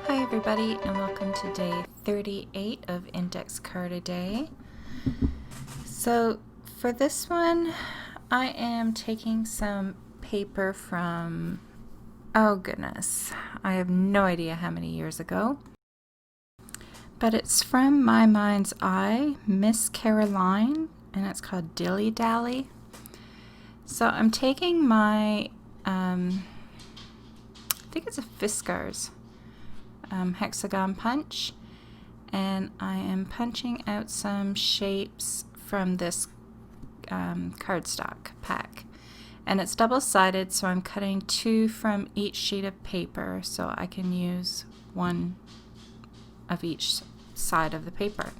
Hi everybody, and welcome to day 38 of Index Card a Day. So for this one, I am taking some paper from, oh goodness, I have no idea how many years ago, but it's from My Mind's Eye, Miss Caroline, and it's called Dilly Dally. So I'm taking my, I think it's a Fiskars Hexagon punch, and I am punching out some shapes from this cardstock pack, and it's double-sided, so I'm cutting two from each sheet of paper so I can use one of each side of the paper.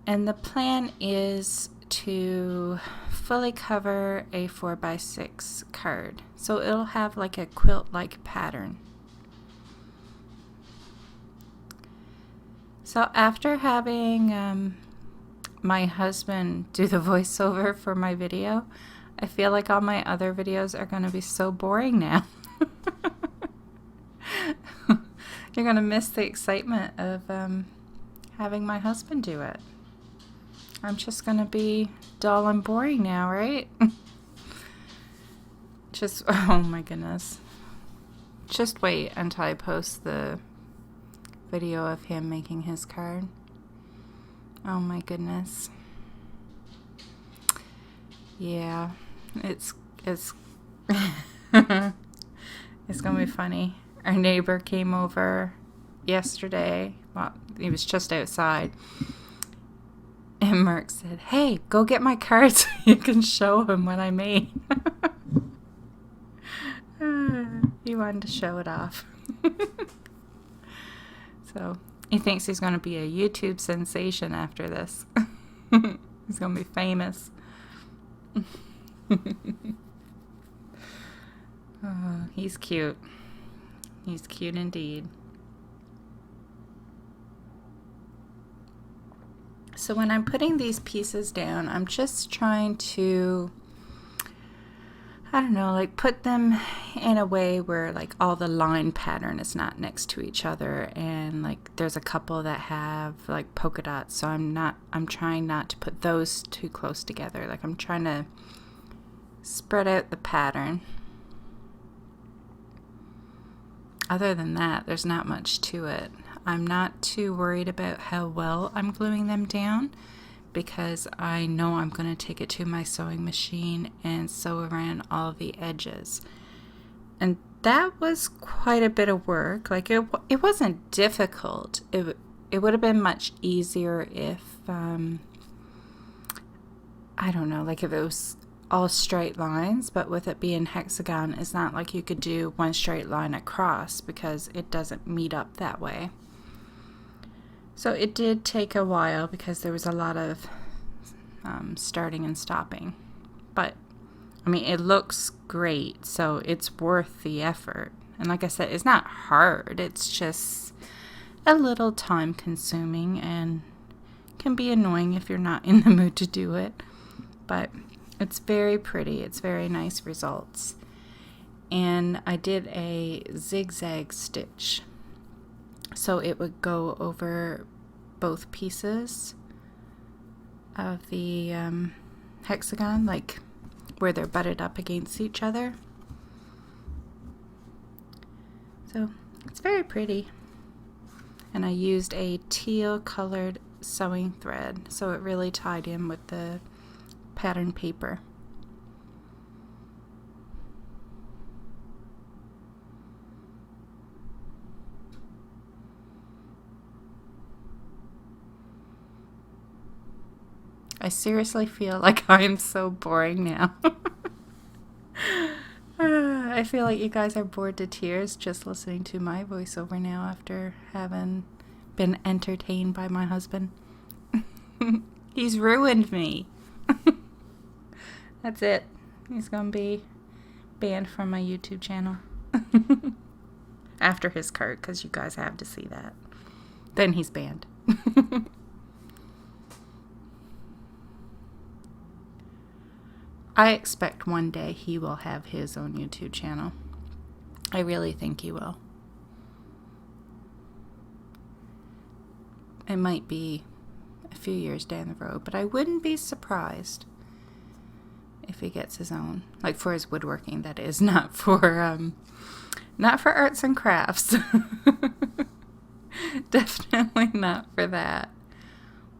And the plan is to fully cover a 4x6 card, so it'll have like a quilt-like pattern. So after having my husband do the voiceover for my video, I feel like all my other videos are going to be so boring now. You're going to miss the excitement of having my husband do it. I'm just going to be dull and boring now, right? Oh my goodness. Just wait until I post the video of him making his card. Oh my goodness. Yeah, it's it's gonna be funny. Our neighbor came over yesterday. Well, he was just outside, and Mark said, "Hey, go get my card so you can show him what I made." He wanted to show it off. So he thinks he's going to be a YouTube sensation after this. He's going to be famous. Oh, he's cute. He's cute indeed. So when I'm putting these pieces down, I'm just trying to, I don't know, like put them in a way where like all the line pattern is not next to each other, and like there's a couple that have like polka dots, so I'm trying not to put those too close together. Like I'm trying to spread out the pattern. Other than that, there's not much to it. I'm not too worried about how well I'm gluing them down, because I know I'm going to take it to my sewing machine and sew around all the edges. And that was quite a bit of work. Like it wasn't difficult. It would have been much easier if, I don't know, like if it was all straight lines, but with it being hexagon, it's not like you could do one straight line across because it doesn't meet up that way. So it did take a while because there was a lot of starting and stopping. But, I mean, it looks great, so it's worth the effort. And like I said, it's not hard. It's just a little time consuming and can be annoying if you're not in the mood to do it. But it's very pretty. It's very nice results. And I did a zigzag stitch, so it would go over both pieces of the hexagon, like where they're butted up against each other. So it's very pretty. And I used a teal colored sewing thread, so it really tied in with the pattern paper. I seriously feel like I am so boring now. I feel like you guys are bored to tears just listening to my voiceover now after having been entertained by my husband. He's ruined me. That's it. He's going to be banned from my YouTube channel. After his card, because you guys have to see that. Then he's banned. I expect one day he will have his own YouTube channel. I really think he will. It might be a few years down the road, but I wouldn't be surprised if he gets his own, like for his woodworking, that is, not for arts and crafts. Definitely not for that.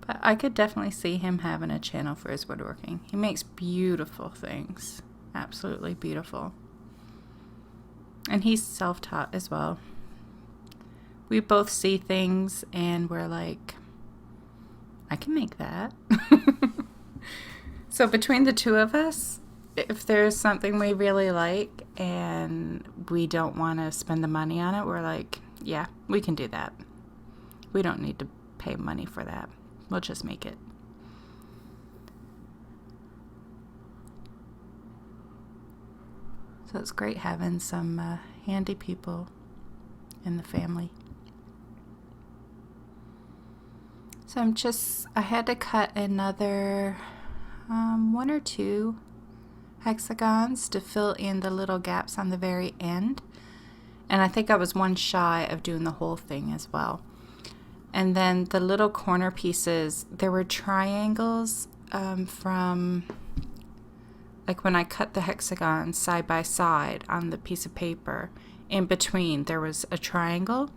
But I could definitely see him having a channel for his woodworking. He makes beautiful things. Absolutely beautiful. And he's self-taught as well. We both see things and we're like, I can make that. So between the two of us, if there's something we really like and we don't want to spend the money on it, we're like, yeah, we can do that. We don't need to pay money for that. We'll just make it. So it's great having some handy people in the family. So I had to cut another 1 or 2 hexagons to fill in the little gaps on the very end. And I think I was one shy of doing the whole thing as well. And then the little corner pieces, there were triangles from, like when I cut the hexagons side by side on the piece of paper, in between there was a triangle.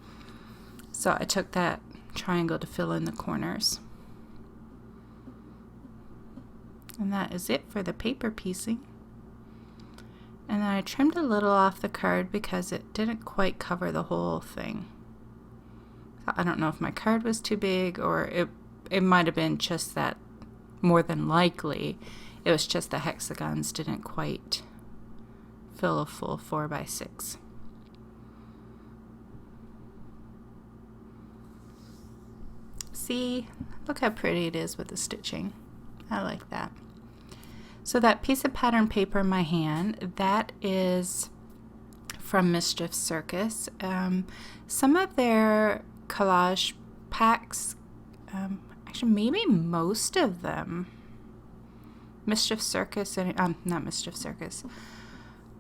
So I took that triangle to fill in the corners. And that is it for the paper piecing. And then I trimmed a little off the card because it didn't quite cover the whole thing. So I don't know if my card was too big, or it might have been just that, more than likely, it was just the hexagons didn't quite fill a full 4x6. See, look how pretty it is with the stitching. I like that. So that piece of pattern paper in my hand, that is from Mischief Circus. Some of their collage packs, actually maybe most of them, Mischief Circus, and not Mischief Circus,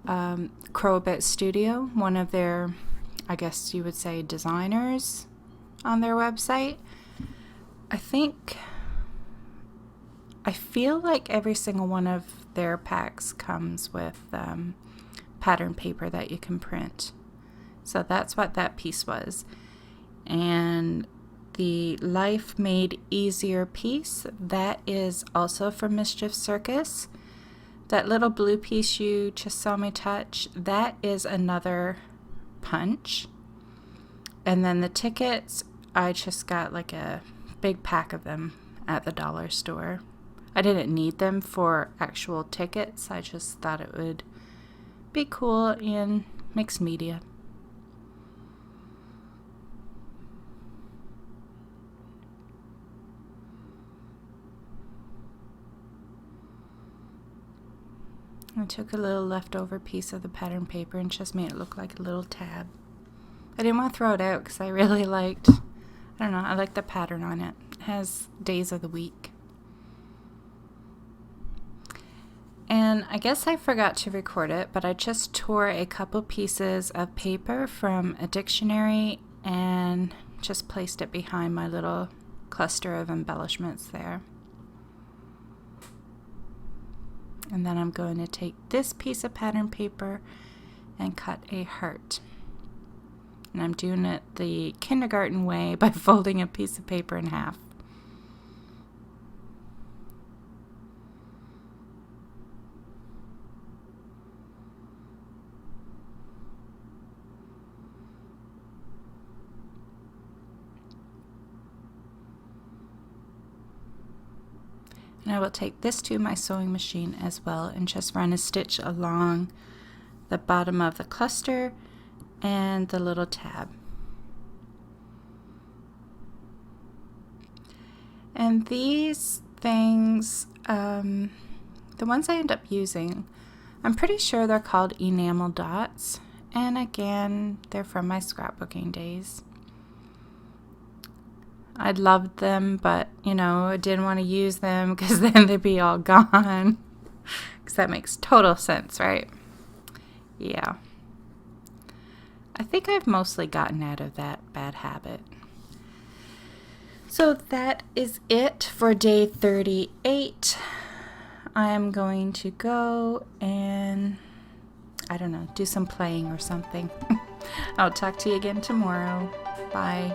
Crowbit Studio, one of their, I guess you would say, designers on their website. I feel like every single one of their packs comes with pattern paper that you can print. So that's what that piece was. And the Life Made Easier piece, that is also from Mischief Circus. That little blue piece you just saw me touch, that is another punch. And then the tickets, I just got like a big pack of them at the dollar store. I didn't need them for actual tickets. I just thought it would be cool in mixed media. I took a little leftover piece of the pattern paper and just made it look like a little tab. I didn't want to throw it out because I really liked, I don't know, I like the pattern on it. It has days of the week. And I guess I forgot to record it, but I just tore a couple pieces of paper from a dictionary and just placed it behind my little cluster of embellishments there. And then I'm going to take this piece of pattern paper and cut a heart. And I'm doing it the kindergarten way by folding a piece of paper in half. And I will take this to my sewing machine as well and just run a stitch along the bottom of the cluster and the little tab. And these things, the ones I end up using, I'm pretty sure they're called enamel dots. And again, they're from my scrapbooking days. I loved them, but, you know, I didn't want to use them because then they'd be all gone. Because that makes total sense, right? Yeah. I think I've mostly gotten out of that bad habit. So that is it for day 38. I'm going to go and, I don't know, do some playing or something. I'll talk to you again tomorrow. Bye.